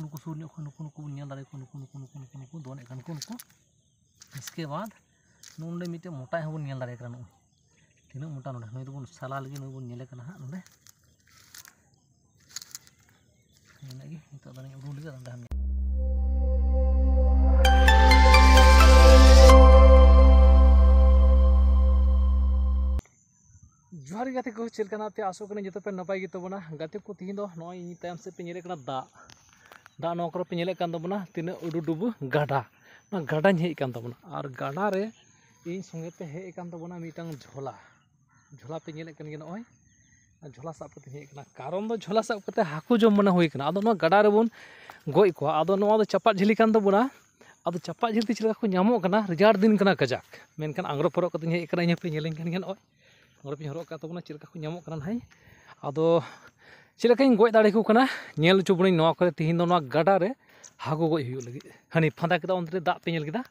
नुकु सूर नुकु नुकु नुकु बन नेल दाड़े को नुकु नुकु नुकु नुकु नुकु दोने कान को नुकु इसके बाद नोंडे मिटे मोटा हबन नेल दाड़े कना नुई तीना मोटा नोंडे नोई दोबन साला लगी नोई बन नेले कना हा नोंडे नेनागी नितो दानी उडू लगे नोंडे हम जोहार गाते को चलकना पे आसो कने जतो पे नपाय गे तबना गाते को तीन दो नय इन तायम से पे नेले कना दा नो को पे नेले कान तबना तीना उडू डुबु गाडा ना गाडा हेज कान तबना और गाडा रे इन संगे पे हेज कान तबना मिटांग झोला पे नेले कन गे नय झोला साब कते हेज कना कारण दो झोला साब कते हाकू जम मना होय कना आदो नो गाडा रे बोन गय को आदो नो चपा झिली कान तबना आदो चपा झिली चला को नामो कना रिजार दिन कना कजाक मेनखान आंग्रो फरो कते हेज कना इन पे नेले कन गे नय और पे हरो का तबना चिलका को नामो कना हाय आदो चिलकाइन गय दाड़े को कना नेल चुबणी नवा करे तिहिन दो नवा गाडा रे हागो गय हुयो लगी हानि फांदा केदा उनरे दा पे नेल केदा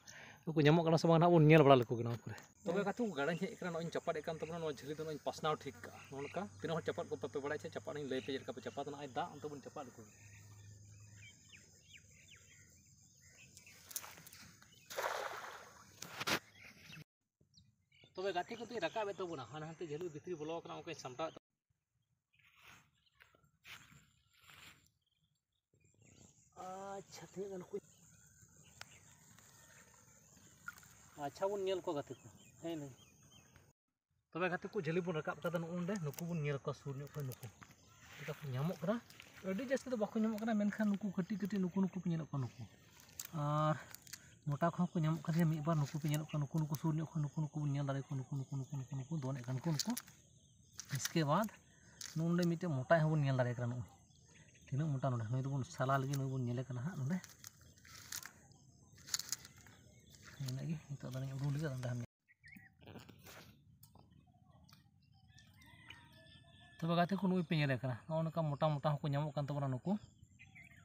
को नामो कना से बांगना बोन नेल बड़ा लको गना करे तबे कातु गाडा हेज कना नय चपाड एकान तबना नवा झिली दो नय पासनाव ठीक का नोनका तिना हो चपाड को पे बड़ाय छे चपाड लई पे जेका पे चपाद ना आय दा अंत बोन चपाड को तबे गाते को तु रकाबे तबना हाना हाते झेलु भितरी बोलो कना ओके सामटा अच्छा तीन को अच्छा बन नेल को गाते को है नहीं तबे गाते को झेली बन रकाब कदा नोंडे नुकु बन नेल को सुर नुकु नुकु ता को नामो करा अडी जस्ती तो बाको नामो कना मेनखान नुकु कटी कटी नुकु नुकु पे नेल को नुकु और मोटा को को नामो कना मी बार नुकु पे नेल को नुकु नुकु सुर नुकु नुकु नुकु बन नेल दाड़े को नुकु नुकु नुकु नुकु नुकु दोने कान को नुकु इसके बाद नोंडे मिटे मोटा हबन नेल दाड़े कना नुई तीना मोटा नोंडे नोई दोबन साला लगी नोई बन नेले कना हा नोंडे नेनागी नितो दानी उडू लगे नोंडे हम तबे गाते को नुई पे नेले कना नोनका मोटा मोटा को नामो कान तबना नुकु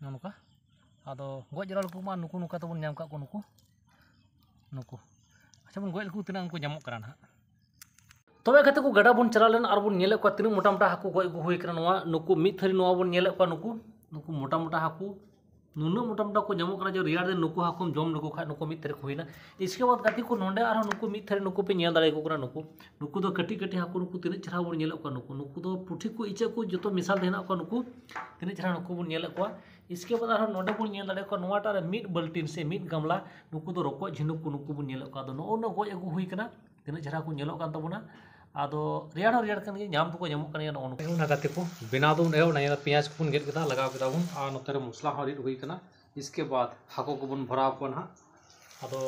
नोनका आदो गज जरा लको मा नुकु नुका तबन नाम का को नुकु नुकु अच्छा बन गज लको तीना को नामो कना ना तबे गाते को गाडा बन चला लेन और बन नेले को तीना मोटा मोटा हाकू गज गो होय कना नोवा नुकु मिद थरी नोवा बन नेले को नुकु नुकु मोटा मोटा हाकू नुना मोटा मोटा को नामो कना जो रियार दे नुकु हाकुम जम नुकु खा नुकु मिद थरी को होइना इसके बाद गाते को नोंडे आरो नुकु मिद थरी नुकु पे नेल दाड़े को कना नुकु दो कटी कटी हाकू नुकु तीना चरा बन नेले को नुकु दो पुठी को इचा को जतो मिसाल देना को नुकु तीना चरा नुकु बन नेले को इसके बाद आरो नोंडे बन नेल दाड़े को नोवाटा रे मिद बाल्टीन से मिद गामला नुकु दो रको झिनुक को नुकु बन नेले को आदो नो गज अगु हुई कना तीना चरा को नेलो कान तबना आदो रियाड़ कन गे नाम तो नामो कना नो ना गाते को बेना दो एहो ना पियाज को बन गेट केदा लगाव केदा बन आ नोते रे मसला हो रिड हुई कना इसके बाद हाको को बन भराव को ना आदो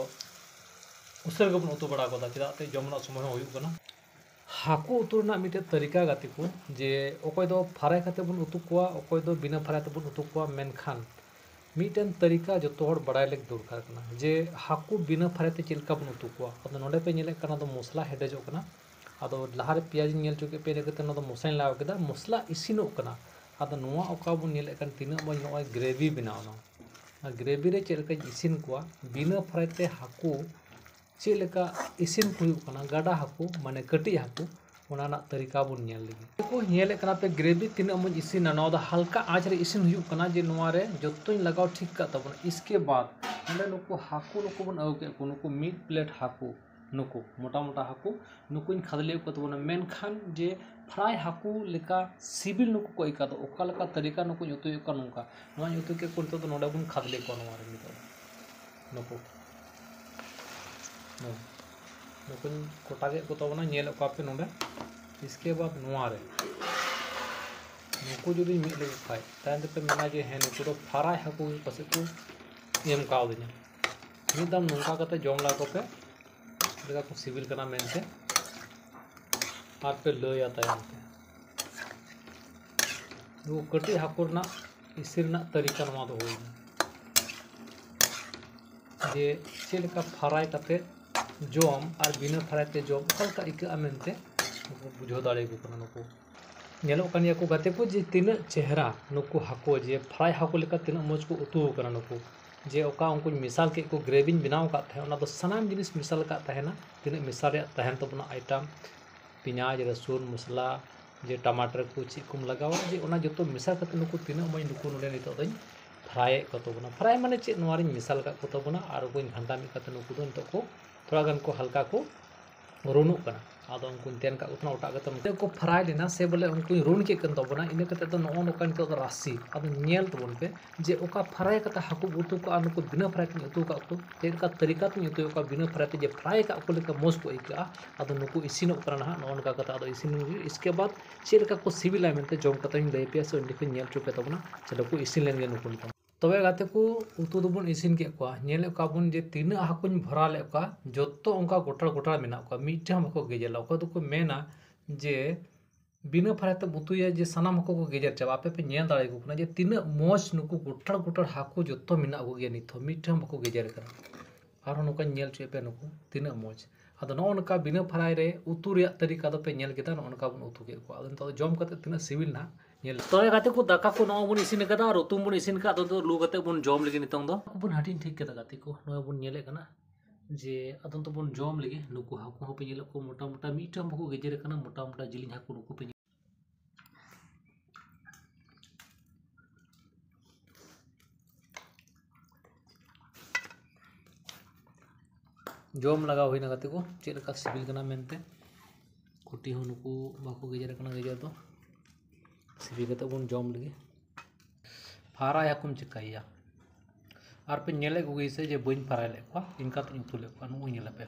उसर को बन उतु बड़ा कोदा चेदा ते जमना समय होय कना हाको उतु ना मिटे तरीका गाते को जे ओकोय दो फ्राई खाते बन उतु कोआ ओकोय दो बिना फ्राई ते बन उतु कोआ मेनखान मिटन तरीका जतो हर बड़ाय लेक दरकार कना जे हाको बिना फ्राई ते चिलका बन उतु कोआ आदो नोडे पे नेले कना दो मसला हेडेजो कना आदो लहारे पियाज नेल चुके पे नेकते न दो मसला लाव केदा मसला इसिनो कना आदो नोवा ओका बन नेले कन तिना बन नोय ग्रेवी बनावना ग्रेवी रे चेलका इसिन कोआ बिना फ्राई ते हाकू चेलका इसिन हुयु कना गाडा हाकू माने कटी हाकू ओना ना तरीका बन नेल लगी को नेले कना पे ग्रेवी तिना मन इसिन ना दा हल्का आंच रे इसिन हुयु कना जे नोवा रे जत्तोय लगाव ठीक का तबन इसके बाद ओंडे नुकु हाकू नुकु बन आउ के को नुकु मिड प्लेट हाकू नुकु मोटा मोटा हाकू नुकुन खादले को तबन मेनखान जे फ्राई हाकू लेका सिबिल नुकु को इका दो ओका लेका तरीका नुकु युतु का नुका नोवा युतु के कोन तो नोडा बुन खादले को नोवा रे नितो नुकु नुकुन कोटागे को तबना नेल का पे नोडे इसके बाद नोवा रे नुकु जुदी मिले खाय तांदे पे मेना जे है नुकु तो फ्राई हाकू पसे को एम काव दिना मिदम नुका कते जम ला को पे देखा को सिविल करना मेन से आप पे लय आता है वो कटी हाकुर ना इसिर ना तरीका नवा दो होई जे चेलका फ्राई करते जम और बिना फ्राई ते जम हल्का इका मेनते बुझो दाड़े को कना नुको नेलो कनिया को गाते को जे तीना चेहरा नुको हाको जे फ्राई हाको लेका तीना मज को उतु कना नुको जे ओका उनको मिसाल के को ग्रेवी बनाव का था ओना दो सनाम जिनिस मिसाल का तहना तीना मिसाल रे तहन तबना आइटम पियाज रसुन मसला जे टमाटर को चिकुम लगावा जे ओना जतो मिसाल करते नुको तीना मई नुको नोडे नितो दई फ्राई को तबना फ्राई माने चेक नोवारिन मिसाल का को तबना आर को घंटा मिक काते नुकु दो नितो को थोड़ा गान को हल्का को रोनु कना आदो उनको तेन का उतना उटा कते को फ्राई लेना से बोले उनको रोन के कन तबना इन कते तो नो नो कान तो राशि आदो नेल तबन पे जे ओका फ्राई कते हाकु उतु को आनुको बिना फ्राई के उतु का को तेर का तरीका तो उतु का बिना फ्राई ते जे फ्राई का को लेका मोस को इका आदो नुकु इसिनो करना हा नो का कते आदो इसिन इसके बाद चेलका को सिविल मेंते जम कते लay पे सो इंडिको नेल चुपे तबना चलो को इसिन लेन गे नुकु तबे गाते को उतु दोबन इसिन के को नेले काबुन जे तीना हाकुन भरा ले का जत्तो उनका गोटा गोटा मेना को मिठा मको गेजेला को तो को मेना जे बिना फ्राई ते बुतुया जे सनाम को गेजर चाबा पे पे नेल दाड़े को जे तीना मोज नुकु गोटा गोटा हाकु जत्तो मेना को गे निथो मिठा मको गेजर कर आरो नुका नेल चेपे नुकु तीना मोज आदो नो उनका बिना फ्राई रे उतु रे तरीका दो पे नेल केता नो उनका बन उतु के को आदो तो जम कते तीना सिविल ना तो गाते को दाका को नो बन इसिन कदा और उतुम बन इसिन का तो लू कते बन जम लगे नितंग दो बन हाटिन ठीक केता गाते को नो बन नेले कना जे अदन तो बन जम लगे नुकु हाकु हो पे नेल को मोटा मोटा मीठा मको गेजेर कना मोटा मोटा जिलिन हाकु नुकु पे जम लगा होइना गाते को चेल का सिविल कना मेनते कुटी हो नुकु बाको गेजेर कना गेजेर दो सिबी कते बन जम लगे फारा याकुम चिकाइया आर पे नेले को गइसे जे बइन फारा ले को इनका तो उतु ले को नु नेले पे